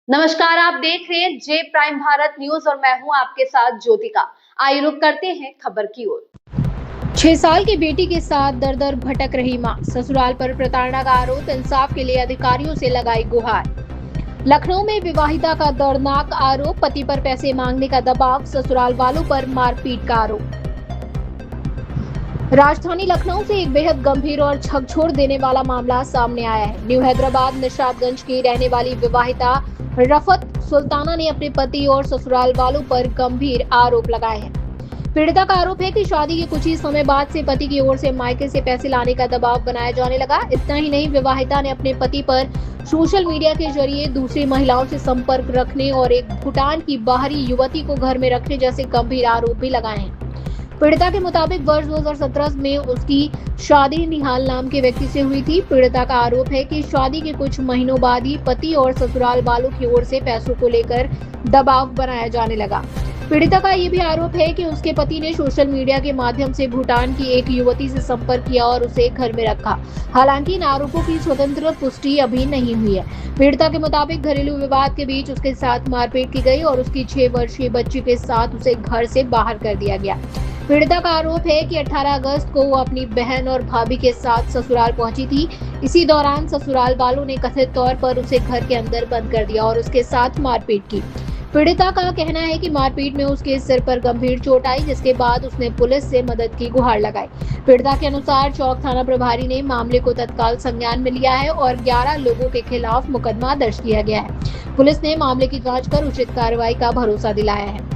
नमस्कार, आप देख रहे हैं जे प्राइम भारत न्यूज और मैं हूं आपके साथ ज्योतिका। आइए रुक करते हैं खबर की ओर। 6 साल की बेटी के साथ दर दर भटक रही मां, ससुराल पर प्रताड़ना का आरोप, इंसाफ के लिए अधिकारियों से लगाई गुहार। लखनऊ में विवाहिता का दर्दनाक आरोप, पति पर पैसे मांगने का दबाव, ससुराल वालों पर मारपीट का आरोप। राजधानी लखनऊ से एक बेहद गंभीर और झकझोर देने वाला मामला सामने आया है। न्यू हैदराबाद निशादगंज की रहने वाली विवाहिता रफत सुल्ताना ने अपने पति और ससुराल वालों पर गंभीर आरोप लगाए हैं। पीड़िता का आरोप है कि शादी के कुछ ही समय बाद से पति की ओर से मायके से पैसे लाने का दबाव बनाया जाने लगा। इतना ही नहीं, विवाहिता ने अपने पति पर सोशल मीडिया के जरिए दूसरी महिलाओं से संपर्क रखने और एक भूटान की बाहरी युवती को घर में रखने जैसे गंभीर आरोप भी लगाए हैं। पीड़िता के मुताबिक वर्ष 2017 में उसकी शादी निहाल नाम के व्यक्ति से हुई थी। पीड़िता का आरोप है कि शादी के कुछ महीनों बाद ही पति और ससुराल वालों की ओर से पैसों को लेकर दबाव बनाया जाने लगा। पीड़िता का ये भी आरोप है कि उसके पति ने सोशल मीडिया के माध्यम से भूटान की एक युवती से संपर्क किया और उसे घर में रखा। हालांकि इन आरोपों की स्वतंत्र पुष्टि अभी नहीं हुई है। पीड़िता के मुताबिक घरेलू विवाद के बीच उसके साथ मारपीट की गई और उसकी 6 वर्षीय बच्ची के साथ उसे घर से बाहर कर दिया गया। पीड़िता का आरोप है कि 18 अगस्त को वो अपनी बहन और भाभी के साथ ससुराल पहुंची थी। इसी दौरान ससुराल वालों ने कथित तौर पर उसे घर के अंदर बंद कर दिया और उसके साथ मारपीट की। पीड़िता का कहना है कि मारपीट में उसके सिर पर गंभीर चोट आई, जिसके बाद उसने पुलिस से मदद की गुहार लगाई। पीड़िता के अनुसार चौक थाना प्रभारी ने मामले को तत्काल संज्ञान में लिया है और 11 लोगों के खिलाफ मुकदमा दर्ज किया गया है। पुलिस ने मामले की जांच कर उचित कार्रवाई का भरोसा दिलाया है।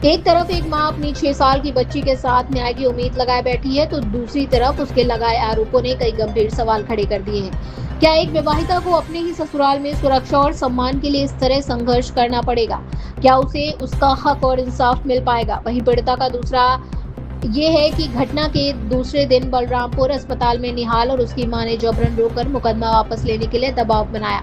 एक तरफ एक मां अपनी 6 साल की बच्ची के साथ न्याय की उम्मीद लगाए बैठी है, तो दूसरी तरफ उसके लगाए आरोपों ने कई गंभीर सवाल खड़े कर दिए हैं। क्या एक विवाहिता को अपने ही ससुराल में सुरक्षा और सम्मान के लिए इस तरह संघर्ष करना पड़ेगा? क्या उसे उसका हक और इंसाफ मिल पाएगा? वहीं पीड़िता का दूसरा ये है कि घटना के दूसरे दिन बलरामपुर अस्पताल में निहाल और उसकी मां ने जबरन रोककर मुकदमा वापस लेने के लिए दबाव बनाया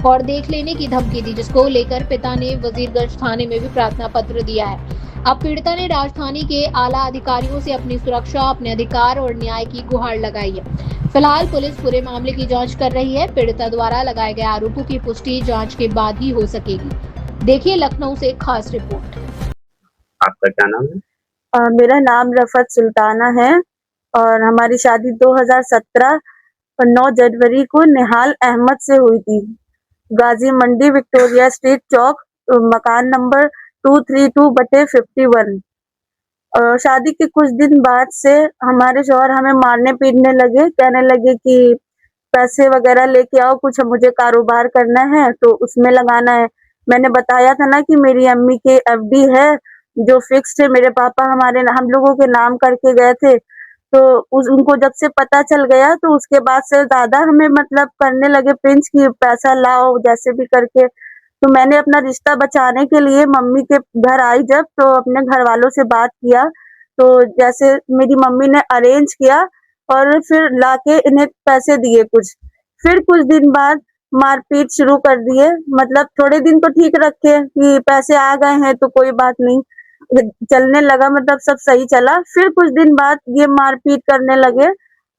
और देख लेने की धमकी दी, जिसको लेकर पिता ने वजीरगंज थाने में भी प्रार्थना पत्र दिया है। अब पीड़िता ने राजधानी के आला अधिकारियों से अपनी सुरक्षा, अपने अधिकार और न्याय की गुहार लगाई है। फिलहाल पुलिस पूरे मामले की जांच कर रही है। पीड़िता द्वारा लगाए गए आरोपों की पुष्टि जांच के बाद ही हो सकेगी। देखिए लखनऊ से खास रिपोर्ट। आपका क्या नाम है? मेरा नाम रफत सुल्ताना है और हमारी शादी 2017 और 9 जनवरी को निहाल अहमद से हुई थी। गाजी मंडी विक्टोरिया स्ट्रीट चौक, मकान नंबर 232/51। शादी के कुछ दिन बाद से हमारे शौहर हमें मारने पीटने लगे, कहने लगे कि पैसे वगैरह लेके आओ, कुछ मुझे कारोबार करना है तो उसमें लगाना है। मैंने बताया था ना कि मेरी अम्मी के एफडी है जो फिक्स्ड है, मेरे पापा हम लोगों के नाम करके गए थे। तो उनको जब से पता चल गया तो उसके बाद से ज़्यादा हमें मतलब करने लगे पिंच कि पैसा लाओ जैसे भी करके। तो मैंने अपना रिश्ता बचाने के लिए मम्मी के घर आई जब, तो अपने घर वालों से बात किया। तो जैसे मेरी मम्मी ने अरेंज किया और फिर लाके इन्हें पैसे दिए कुछ। फिर कुछ दिन बाद मारपीट शुरू कर दिए। मतलब थोड़े दिन तो ठीक रखे कि पैसे आ गए हैं तो कोई बात नहीं, चलने लगा, मतलब सब सही चला। फिर कुछ दिन बाद ये मारपीट करने लगे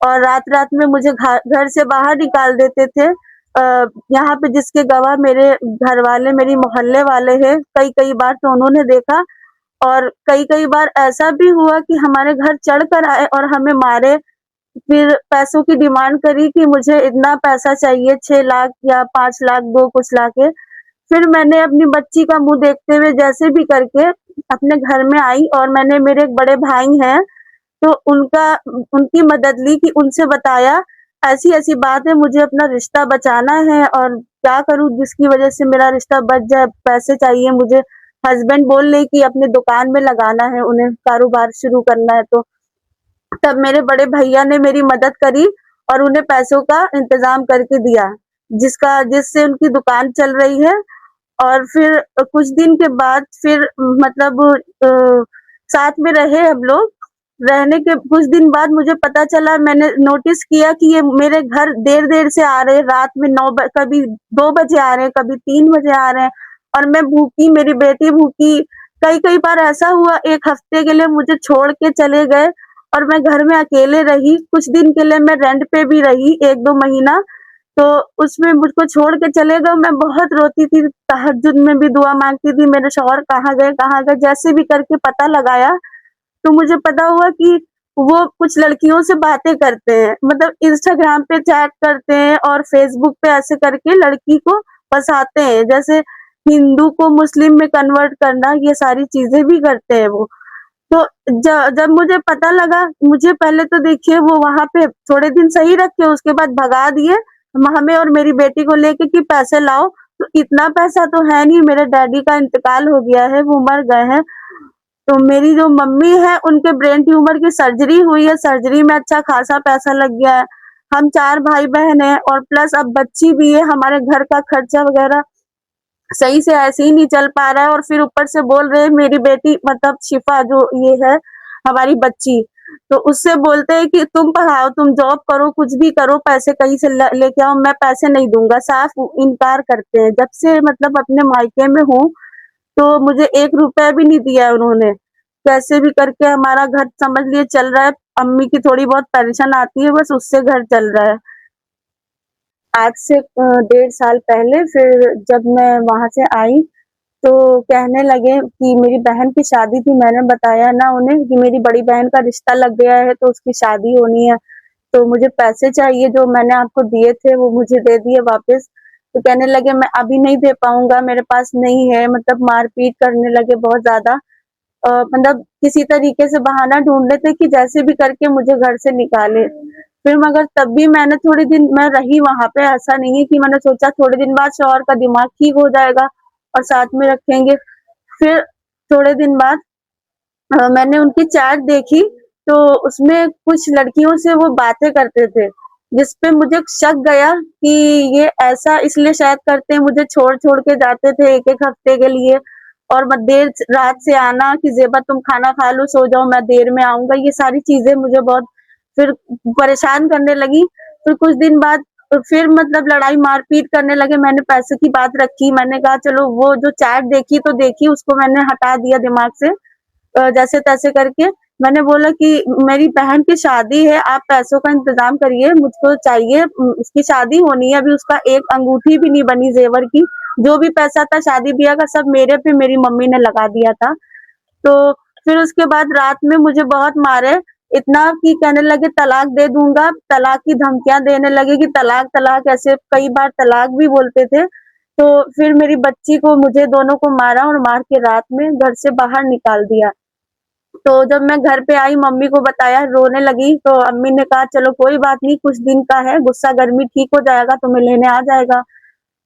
और रात-रात में मुझे घर से बाहर निकाल देते थे। यहाँ पे जिसके गवाह मेरे घर वाले, मेरी मोहल्ले वाले हैं। कई-कई बार तो उन्होंने देखा और कई-कई बार ऐसा भी हुआ कि हमारे घर चढ़ कर आए और हमें मारे। फिर पैसों की डिमांड करी कि मुझे इतना पैसा चाहिए, 6 लाख या 5 लाख दो, कुछ लाके। फिर मैंने अपनी बच्ची का मुँह देखते हुए जैसे भी करके अपने घर में आई और मैंने, मेरे एक बड़े भाई हैं, तो उनकी मदद ली कि उनसे बताया ऐसी-ऐसी बात है, मुझे अपना रिश्ता बचाना है और क्या करूँ जिसकी वज़ह से मेरा रिश्ता बच जाए, पैसे चाहिए मुझे। हस्बैंड बोल रहे कि अपनी दुकान में लगाना है, उन्हें कारोबार शुरू करना है। तो तब मेरे बड़े भैया ने मेरी मदद करी और उन्हें पैसों का इंतज़ाम करके दिया, जिससे उनकी दुकान चल रही है। और फिर कुछ दिन के बाद फिर मतलब साथ में रहे हम लोग। रहने के कुछ दिन बाद मुझे पता चला, मैंने नोटिस किया कि ये मेरे घर देर-देर से आ रहे हैं, रात में कभी 2 बजे आ रहे हैं, कभी 3 बजे आ रहे हैं और मैं भूखी, मेरी बेटी भूखी। कई-कई बार ऐसा हुआ 1 हफ्ते के लिए मुझे छोड़ के चले गए और मैं घर में अकेले रही। कुछ दिन के लिए मैं रेंट पे भी रही 1-2 महीना। तो उसमें मुझको छोड़ के चले गए। मैं बहुत रोती थी, तहज्जुद में भी दुआ माँगती थी, मेरे शौहर कहाँ गए कहाँ गए? जैसे भी करके पता लगाया, तो मुझे पता हुआ कि वो कुछ लड़कियों से बातें करते हैं, मतलब इंस्टाग्राम पे चैट करते हैं और फेसबुक पे ऐसे करके लड़की को फँसाते हैं। जैसे हिंदू को मुस्लिम में कन्वर्ट करना, ये सारी चीज़ें भी करते हैं वो। तो जब मुझे पता लगा, मुझे पहले तो देखिए वो वहाँ पे थोड़े दिन सही रखे, उसके बाद भगा दिए हमें और मेरी बेटी को लेके कि पैसे लाओ। तो इतना पैसा तो है नहीं, मेरे डैडी का इंतकाल हो गया है, वो मर गए हैं। तो मेरी जो मम्मी है, उनके ब्रेन ट्यूमर की सर्जरी हुई है, सर्जरी में अच्छा खासा पैसा लग गया है। हम 4 भाई-बहन हैं और प्लस अब बच्ची भी है, हमारे घर का खर्चा वगैरह सही से ऐसे ही नहीं चल पा रहा है और फिर ऊपर से बोल रहे हैं मेरी बेटी, मतलब शिफा जो ये है हमारी बच्ची, तो उससे बोलते हैं कि तुम पढ़ाओ, तुम जॉब करो, कुछ भी करो, पैसे कहीं से ल लेके आओ, मैं पैसे नहीं दूँगा, साफ इनकार करते हैं। जब से मतलब अपने मायके में हूँ, तो मुझे 1 रुपया भी नहीं दिया है उन्होंने। कैसे भी करके हमारा घर समझ लिए चल रहा है, अम्मी की थोड़ी बहुत पेंशन आती है, बस उससे घर चल रहा है। आज से 1.5 साल पहले फिर जब मैं वहाँ से आई, तो कहने लगे कि मेरी बहन की शादी थी, मैंने बताया ना उन्हें कि मेरी बड़ी बहन का रिश्ता लग गया है, तो उसकी शादी होनी है, तो मुझे पैसे चाहिए, जो मैंने आपको दिए थे वो मुझे दे दिए वापस। तो कहने लगे मैं अभी नहीं दे पाऊँगा, मेरे पास नहीं है, मतलब मार-पीट करने लगे बहुत ज़्यादा। मतलब किसी तरीके से बहाना ढूँढ रहे थे कि जैसे भी करके मुझे घर से निकाले। फिर मगर तब भी मैंने थोड़े दिन मैं रही वहाँ पे, ऐसा नहीं है कि मैंने सोचा थोड़े दिन बाद शौहर का दिमाग ठीक हो जाएगा और साथ में रखेंगे। फिर थोड़े दिन बाद मैंने उनकी चैट देखी, तो उसमें कुछ लड़कियों से वो बातें करते थे, जिसपे मुझे शक गया कि ये ऐसा इसलिए शायद करते हैं, मुझे छोड़-छोड़ के जाते थे 1-1 हफ्ते के लिए और देर रात से आना कि ज़ेबा तुम खाना खा लो, सो जाओ, मैं देर में आऊँगा। ये सारी चीज़ें मुझे बहुत फिर परेशान करने लगी। फिर कुछ दिन बाद फिर मतलब लड़ाई मार-पीट करने लगे, मैंने पैसे की बात रखी, मैंने कहा चलो वो जो चैट देखी तो देखी, उसको मैंने हटा दिया दिमाग से। जैसे-तैसे करके मैंने बोला कि मेरी बहन की शादी है, आप पैसों का इंतज़ाम करिए, मुझको चाहिए, उसकी शादी होनी है, अभी उसका एक अंगूठी भी नहीं बनी ज़ेवर की। जो भी पैसा था शादी-ब्याह का सब मेरे पे मेरी मम्मी ने लगा दिया था। तो फिर उसके बाद रात में मुझे बहुत मारे, इतना कि कहने लगे तलाक दे दूँगा, तलाक की धमकियाँ देने लगे कि तलाक, तलाक, ऐसे कई बार तलाक भी बोलते थे। तो फिर मेरी बच्ची को, मुझे दोनों को मारा और मार के रात में घर से बाहर निकाल दिया। तो जब मैं घर पे आई, मम्मी को बताया, रोने लगी, तो अम्मी ने कहा चलो कोई बात नहीं, कुछ दिन का है, गुस्सा गर्मी ठीक हो जाएगा, तुम्हें लेने आ जाएगा।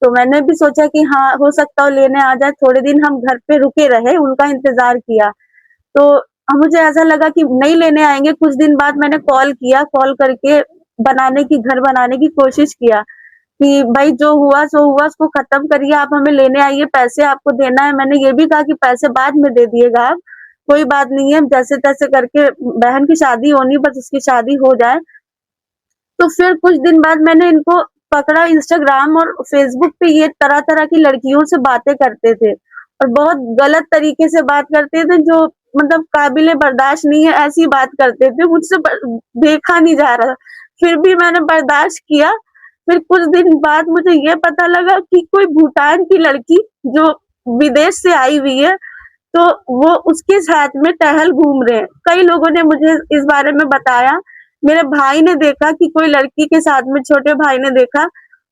तो मैंने भी सोचा कि हाँ, हो सकता है लेने आ जाए, थोड़े दिन हम घर पे रुके रहे, उनका इंतज़ार किया। तो मुझे ऐसा लगा कि नहीं लेने आएँगे, कुछ दिन बाद मैंने कॉल किया, कॉल करके घर बनाने की कोशिश किया कि भाई जो हुआ सो हुआ, उसको खत्म करिए, आप हमें लेने आइए, पैसे आपको देना है। मैंने ये भी कहा कि पैसे बाद में दे दिएगा आप, कोई बात नहीं है, जैसे-तैसे करके बहन की शादी होनी, बस उसकी शादी हो जाए। तो फिर कुछ दिन बाद मैंने इनको पकड़ा, इंस्टाग्राम और फेसबुक पे ये तरह-तरह की लड़कियों से बातें करते थे और बहुत गलत तरीके से बात करते थे, जो मतलब काबिले बर्दाश्त नहीं है, ऐसी बात करते थे, मुझसे देखा नहीं जा रहा। फिर भी मैंने बर्दाश्त किया। फिर कुछ दिन बाद मुझे ये पता लगा कि कोई भूटान की लड़की जो विदेश से आई हुई है, तो वो उसके साथ में टहल घूम रहे हैं। कई लोगों ने मुझे इस बारे में बताया। मेरे भाई ने देखा कि कोई लड़की के साथ में, छोटे भाई ने देखा,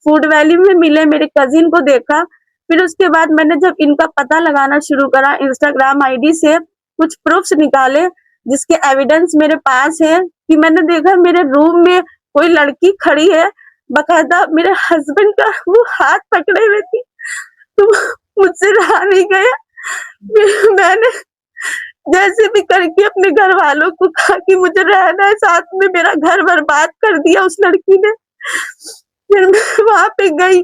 फूड वैली में मिले, मेरे कज़िन को देखा। फिर उसके बाद मैंने जब इनका पता लगाना शुरू करा इंस्टाग्राम आईडी से, कुछ प्रूफ्स निकाले जिसके एविडेंस मेरे पास है कि मैंने देखा मेरे रूम में कोई लड़की खड़ी है, बाकायदा मेरे हस्बैंड का वो हाथ पकड़े हुए थी। तो मुझसे रहा नहीं गया। फिर मैंने जैसे भी करके अपने घरवालों को कहा कि मुझे रहना है साथ में, मेरा घर बर्बाद कर दिया उस लड़की ने। फिर मैं वहाँ पे गई।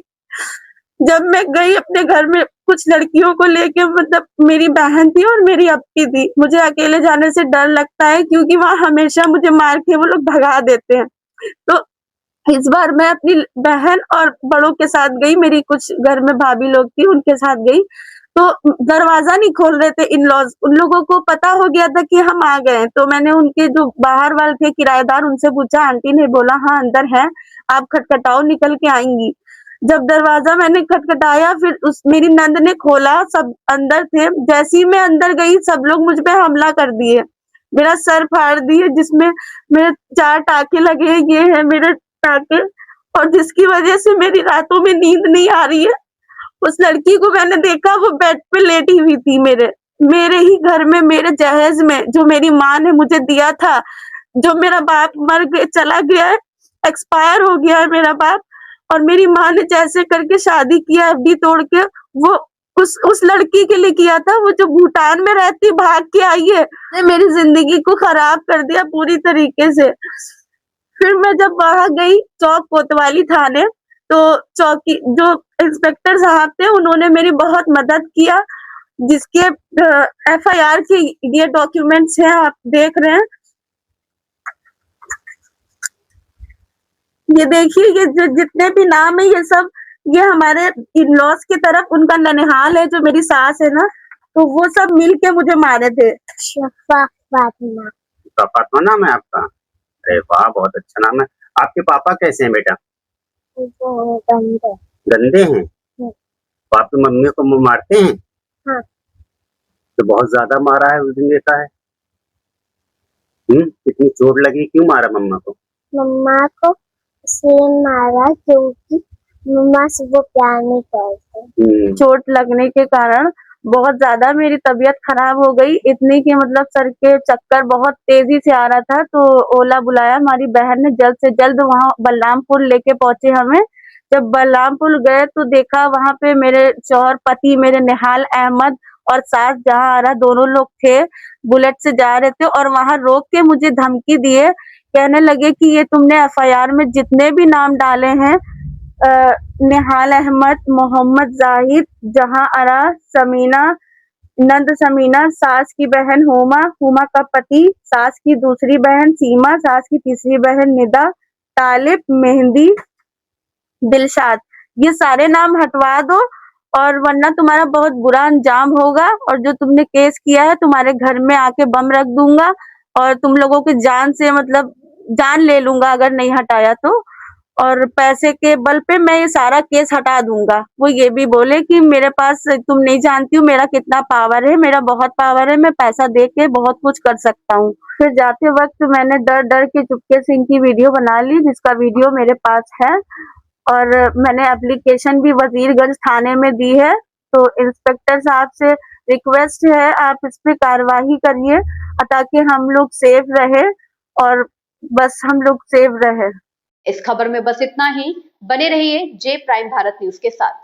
जब मैं गई अपने घर में कुछ लड़कियों को लेके, मतलब मेरी बहन थी और मेरी अपी थी। मुझे अकेले जाने से डर लगता है क्योंकि वहाँ हमेशा मुझे मार के वो लोग भगा देते हैं। तो इस बार मैं अपनी बहन और बड़ों के साथ गई, मेरी कुछ घर में भाभी लोग थी, उनके साथ गई। तो दरवाजा नहीं खोल रहे थे इन-लॉज। उन लोगों को पता हो गया था कि हम आ गए हैं, तो मैंने उनके जो बाहर वाले थे किराएदार उनसे पूछा, आंटी ने बोला हाँ अंदर है, आप खटखटाओ निकल के आएंगी। जब दरवाजा मैंने खटखटाया फिर उस मेरी नंद ने खोला, सब अंदर थे। जैसे ही मैं अंदर गई सब लोग मुझ पे हमला कर दिए, मेरा सर फाड़ दिए, जिसमें मेरे 4 टाँके लगे। ये है मेरे टाँके, और जिसकी वजह से मेरी रातों में नींद नहीं आ रही है। उस लड़की को मैंने देखा, वो बेड पे लेटी हुई थी मेरे ही घर में, मेरे जहेज में, जो मेरी माँ ने मुझे दिया था। जो मेरा बाप चला गया है, एक्सपायर हो गया है मेरा बाप, और मेरी माँ ने जैसे करके शादी किया एफडी तोड़ के, वो उस लड़की के लिए किया था, वो जो भूटान में रहती, भाग के आई है। ने मेरी जिंदगी को खराब कर दिया पूरी तरीके से। फिर मैं जब वहां गई चौक कोतवाली थाने, तो चौकी जो इंस्पेक्टर साहब थे उन्होंने मेरी बहुत मदद किया, जिसके एफआईआर के ये डॉक्यूमेंट्स हैं, आप देख रहे हैं। ये देखिए, ये जो जितने भी नाम है ये सब, ये हमारे इन-लॉज की तरफ उनका ननिहाल है, जो मेरी सास है ना, तो वो सब मिल के मुझे मारे थे। शफा फातिमा नाम है आपका? अरे वाह, बहुत अच्छा नाम है। आपके पापा कैसे हैं बेटा? गंदे हैं? तो आपकी मम्मी को मारते हैं? हाँ। तो बहुत ज्यादा मारा है उस दिन, देखा है। कितनी चोट लगी, क्यों मारा मम्मा को? मम्मा को इसलिए मारा क्योंकि मम्मा से वो प्यार नहीं करते। चोट लगने के कारण बहुत ज्यादा मेरी तबीयत खराब हो गई, इतनी कि मतलब सर के चक्कर बहुत तेजी से आ रहा था। तो ओला बुलाया, हमारी बहन ने जल्द से जल्द वहां बलरामपुर लेके पहुंचे हमें। जब बलरामपुर गए तो देखा वहां पे मेरे शौहर पति, मेरे निहाल अहमद और सास जहां आरा, दोनों लोग थे, बुलेट से जा रहे थे, और वहां रोक के मुझे धमकी दिए, कहने लगे कि ये तुमने एफआईआर में जितने भी नाम डाले हैं, निहाल अहमद, मोहम्मद जाहिद, जहां आरा, समीना, नंद समीना, सास की बहन हुमा, हुमा का पति, सास की दूसरी बहन सीमा, सास की तीसरी बहन निदा, तालिब, मेहंदी, दिलशाद, ये सारे नाम हटवा दो, और वरना तुम्हारा बहुत बुरा अंजाम होगा, और जो तुमने केस किया है तुम्हारे घर में आके बम रख दूंगा, और तुम लोगों की जान से मतलब जान ले लूंगा अगर नहीं हटाया तो, और पैसे के बल पे मैं ये सारा केस हटा दूंगा। वो ये भी बोले कि मेरे पास, तुम नहीं जानती हो मेरा कितना पावर है, मेरा बहुत पावर है, मैं पैसा दे के बहुत कुछ कर सकता हूँ। फिर जाते वक्त मैंने डर डर के चुपके से इनकी वीडियो बना ली, जिसका वीडियो मेरे पास है, और मैंने एप्लीकेशन भी वजीरगंज थाने में दी है। तो इंस्पेक्टर साहब से रिक्वेस्ट है, आप इस पे कार्रवाई करिए ताकि हम लोग सेफ रहे, और बस हम लोग सेफ रहे। इस खबर में बस इतना ही। बने रहिए जे प्राइम भारत न्यूज के साथ।